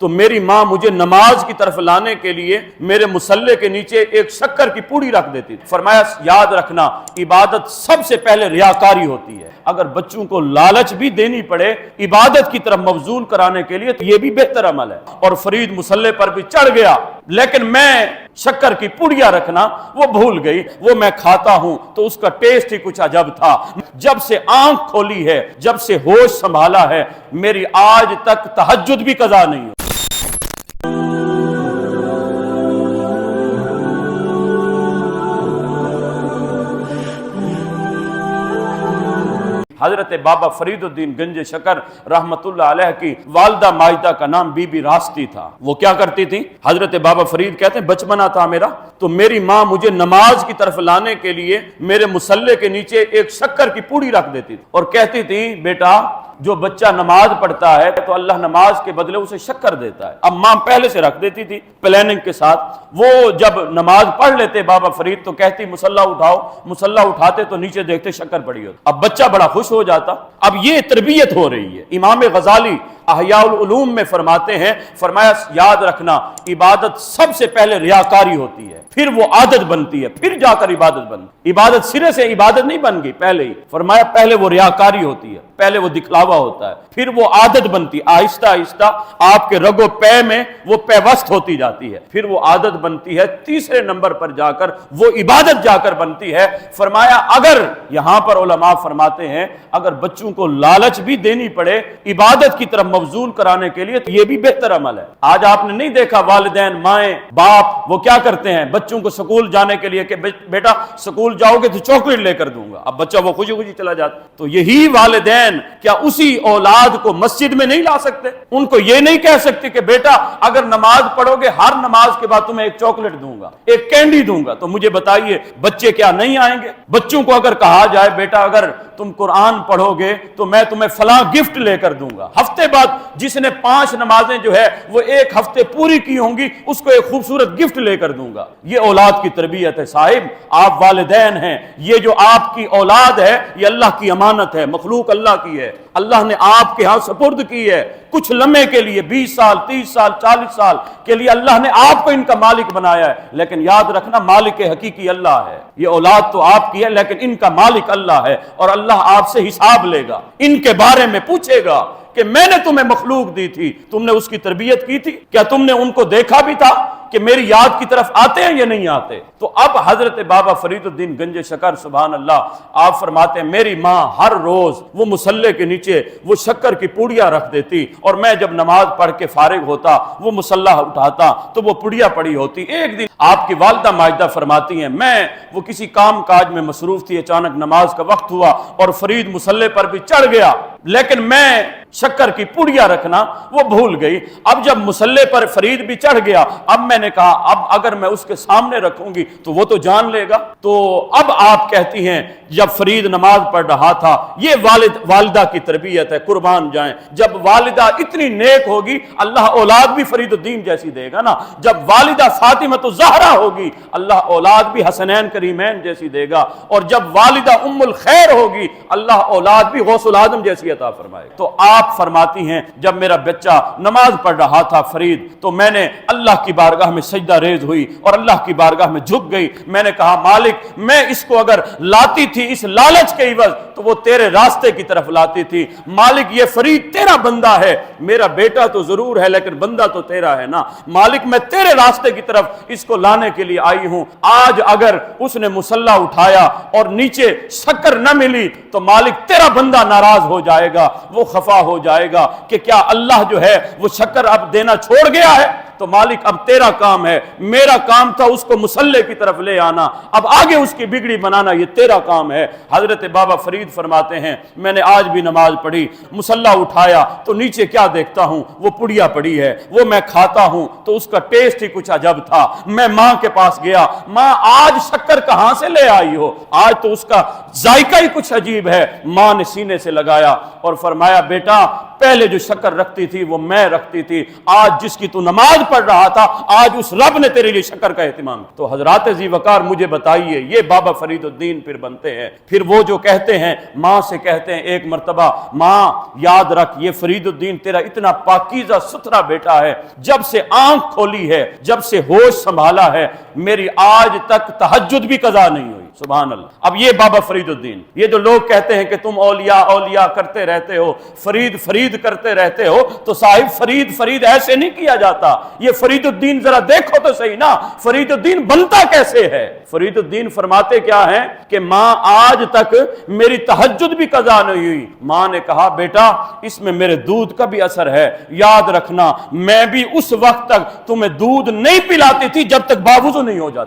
تو میری ماں مجھے نماز کی طرف لانے کے لیے میرے مصلے کے نیچے ایک شکر کی پوڑی رکھ دیتی تھی۔ فرمایا یاد رکھنا عبادت سب سے پہلے ریاکاری ہوتی ہے، اگر بچوں کو لالچ بھی دینی پڑے عبادت کی طرف مبذول کرانے کے لیے تو یہ بھی بہتر عمل ہے۔ اور فرید مصلے پر بھی چڑھ گیا، لیکن میں شکر کی پوڑیاں رکھنا وہ بھول گئی، وہ میں کھاتا ہوں تو اس کا ٹیسٹ ہی کچھ عجب تھا۔ جب سے آنکھ کھولی ہے، جب سے ہوش سنبھالا ہے، میری آج تک تہجد بھی قضا نہیں ہوئی۔ حضرت بابا فرید الدین گنج شکر رحمت اللہ علیہ کی والدہ ماجدہ کا نام بی بی راستی تھا۔ وہ کیا کرتی تھی؟ حضرت بابا فرید کہتے ہیں بچپنا تھا میرا تو میری ماں مجھے نماز کی طرف لانے کے لیے میرے مصلے کے نیچے ایک شکر کی پوڑی رکھ دیتی تھی اور کہتی تھی بیٹا جو بچہ نماز پڑھتا ہے تو اللہ نماز کے بدلے اسے شکر دیتا ہے۔ اب ماں پہلے سے رکھ دیتی تھی پلاننگ کے ساتھ۔ وہ جب نماز پڑھ لیتے بابا فرید تو کہتی مصلی اٹھاؤ، مصلی اٹھاتے تو نیچے دیکھتے شکر پڑی ہوتی۔ اب بچہ بڑا خوش ہو جاتا۔ اب یہ تربیت ہو رہی ہے۔ امام غزالی احیاء العلوم میں فرماتے ہیں، فرمایا یاد رکھنا عبادت سب سے پہلے ریاکاری ہوتی ہے، پھر وہ عادت بنتی ہے، پھر جا کر عبادت بنتی۔ عبادت سرے سے عبادت نہیں بن گئی پہلے ہی، فرمایا پہلے وہ ریاکاری ہوتی ہے، پہلے وہ دکھلاوا ہوتا ہے، پھر وہ عادت بنتی، آہستہ آہستہ آپ کے رگ و پے میں وہ پیوست ہوتی جاتی ہے، پھر وہ عادت بنتی ہے، تیسرے نمبر پر جا کر وہ عبادت جا کر بنتی ہے۔ فرمایا اگر یہاں پر علماء فرماتے ہیں اگر بچوں کو لالچ بھی دینی پڑے عبادت کی طرف مبذول کرانے کے لیے تو یہ بھی بہتر عمل ہے۔ آج آپ نے نہیں دیکھا والدین مائیں باپ وہ کیا کرتے ہیں بچوں کو سکول جانے کے لیے کہ بیٹا سکول جاؤ گے تو چاکلیٹ لے کر دوں گا، اب بچہ وہ خوشی خوشی چلا جاتا۔ تو یہی والدین کیا اسی اولاد کو مسجد میں نہیں لا سکتے؟ ان کو یہ نہیں کہہ سکتے کہ بیٹا اگر نماز پڑھو گے ہر نماز کے بعد تمہیں ایک چاکلیٹ دوں گا، ایک کینڈی دوں گا؟ تو مجھے بتائیے بچے کیا نہیں آئیں گے؟ بچوں کو اگر کہا جائے بیٹا اگر تم قرآن پڑھو گے تو میں تمہیں فلاں گفٹ لے کر دوں گا، ہفتے بعد جس نے 5 نمازیں جو ہے وہ ایک ہفتے پوری کی ہوں گی اس کو ایک خوبصورت گفٹ لے کر دوں گا۔ یہ اولاد کی تربیت ہے صاحب، آپ والدین ہیں، یہ جو آپ کی اولاد ہے یہ اللہ کی امانت ہے، مخلوق اللہ کی ہے، اللہ نے آپ کے ہاں سپرد کی ہے کچھ لمحے کے لیے، 20 سال 30 سال 40 سال کے لیے اللہ نے آپ کو ان کا مالک بنایا ہے، لیکن یاد رکھنا مالک حقیقی اللہ ہے۔ یہ اولاد تو آپ کی ہے لیکن ان کا مالک اللہ ہے اور اللہ آپ سے حساب لے گا، ان کے بارے میں پوچھے گا کہ میں نے تمہیں مخلوق دی تھی، تم نے اس کی تربیت کی تھی؟ کیا تم نے ان کو دیکھا بھی تھا کہ میری یاد کی طرف آتے ہیں یا نہیں آتے؟ تو اب حضرت بابا فرید الدین گنج شکر سبحان اللہ آپ فرماتے ہیں میری ماں ہر روز وہ مصلے کے نیچے وہ شکر کی پوڑیاں رکھ دیتی اور میں جب نماز پڑھ کے فارغ ہوتا وہ مصلی اٹھاتا تو وہ پوڑیاں پڑی ہوتی۔ ایک دن آپ کی والدہ ماجدہ فرماتی ہیں میں وہ کسی کام کاج میں مصروف تھی، اچانک نماز کا وقت ہوا اور فرید مصلے پر بھی چڑھ گیا، لیکن میں شکر کی پوڑیاں رکھنا وہ بھول گئی۔ اب جب مصلے پر فرید بھی چڑھ گیا، اب میں نے کہا اب اگر میں اس کے سامنے رکھوں گی تو وہ تو جان لے گا۔ تو اب آپ کہتی ہیں جب فرید نماز پڑھ رہا تھا، یہ والدہ کی تربیت ہے، قربان جائیں۔ جب والدہ اتنی نیک ہوگی اللہ اولاد بھی فرید الدین جیسی دے گا نا، جب والدہ فاطمہ الزہرا ہوگی اللہ اولاد بھی حسنین کریمین جیسی دے گا، اور جب والدہ ام الخیر ہوگی اللہ اولاد بھی غوث العظم جیسی عطا فرمائے۔ تو آپ فرماتی ہیں جب میرا بچہ نماز پڑھ رہا تھا فرید تو میں نے اللہ کی بارگاہ میں سجدہ ریز ہوئی اور اللہ کی بارگاہ میں جھک گئی، میں نے کہا مالک میں اس کو اگر لاتی تھی اس لالچ کے عوض تو وہ تیرے راستے کی طرف لاتی تھی، مالک یہ فرید تیرا بندہ ہے، میرا بیٹا تو ضرور ہے لیکن بندہ تو تیرا ہے نا، مالک میں تیرے راستے کی طرف اس کو لانے کے لیے آئی ہوں، آج اگر اس نے مصلی اٹھایا اور نیچے شکر نہ ملی تو مالک تیرا بندہ ناراض ہو جائے گا، وہ خفا ہو جائے گا کہ کیا اللہ جو ہے وہ شکر اب دینا چھوڑ گیا ہے؟ تو مالک اب تیرا کام ہے، میرا کام تھا اس کو مصلے کی طرف لے آنا، اب آگے اس کی بگڑی بنانا یہ تیرا کام ہے۔ حضرت بابا فرید فرماتے ہیں میں نے آج بھی نماز پڑھی، مصلی اٹھایا تو نیچے کیا دیکھتا ہوں وہ پڑیا پڑی ہے، وہ میں کھاتا ہوں تو اس کا ٹیسٹ ہی کچھ عجب تھا، میں ماں کے پاس گیا، ماں آج شکر کہاں سے لے آئی ہو؟ آج تو اس کا ذائقہ ہی کچھ عجیب ہے۔ ماں نے سینے سے لگایا اور فرمایا بیٹا پہلے جو شکر رکھتی تھی وہ میں رکھتی تھی، آج جس کی تو نماز پڑھ رہا تھا آج اس رب نے تیرے لیے شکر کا اہتمام۔ تو حضرات ذی وقار مجھے بتائیے یہ بابا فرید الدین پھر بنتے ہیں، پھر وہ جو کہتے ہیں ماں سے کہتے ہیں ایک مرتبہ ماں یاد رکھ یہ فرید الدین تیرا اتنا پاکیزہ ستھرا بیٹا ہے، جب سے آنکھ کھولی ہے جب سے ہوش سنبھالا ہے میری آج تک تہجد بھی قضا نہیں ہوئی۔ سبحان اللہ۔ اب یہ بابا فرید الدین، یہ جو لوگ کہتے ہیں کہ تم اولیاء اولیاء کرتے رہتے ہو، فرید فرید کرتے رہتے ہو، تو صاحب فرید فرید ایسے نہیں کیا جاتا، یہ فرید الدین ذرا دیکھو تو صحیح نا، فرید الدین بنتا کیسے ہے؟ فرید الدین فرماتے کیا ہیں کہ ماں آج تک میری تہجد بھی قضا نہیں ہوئی۔ ماں نے کہا بیٹا اس میں میرے دودھ کا بھی اثر ہے، یاد رکھنا میں بھی اس وقت تک تمہیں دودھ نہیں پلاتی تھی جب تک باوضو نہیں ہو جاتی۔